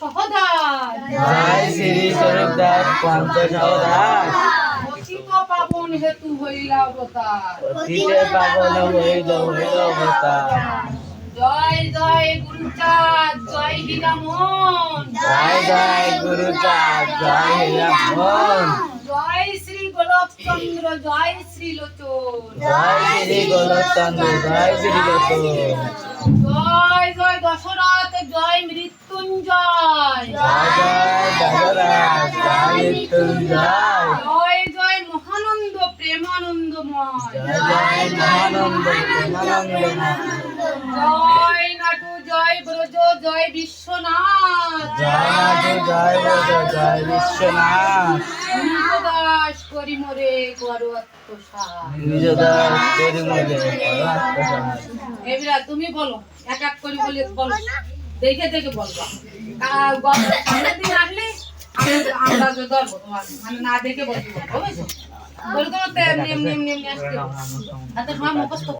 সহদার জয় শ্রী স্বরূপ দাস পঞ্চ সহদাস অতীত পাবন হেতু হইলা অবতার অতীতে পাবন হইল অবতার জয় জয় গুরুচাঁদ জয় হীরামন জয় জয় গুরু চাঁদ জয় হীরামন জয় শ্রী গোলকচন্দ্র জয় শ্রী লোচন জয় শ্রী গোলকচন্দ্র জয় শ্রী লোচন জয় জয় দশরথ জয় মৃত্যুঞ্জয় জয় জয় দশরথ জয় মৃত্যুঞ্জয় জয় জয় মহানন্দ প্রেমানন্দময় জয় জয় মহানন্দ প্রেমানন্দময় জয় নাটু জয় ব্রজ জয় বিশ্বনাথ জয় নাথ জয় ব্রজ জয় বিশ্বনাথ দাস করি মোরে করো আত্মসাৎ নিজ দাস করি মোরে করো আত্মসাৎ। এবার তুমি বলো এক এক করে বলে বলো দেখে দেখে বলবা সামনের দিন আসলে আমরা ধরবো তোমার মানে না দেখে বলতে বলবো বুঝেছো বলে তোমার এমনি এমনি এমনি এমনি আসতে হবে। এত সময় মুখস্থ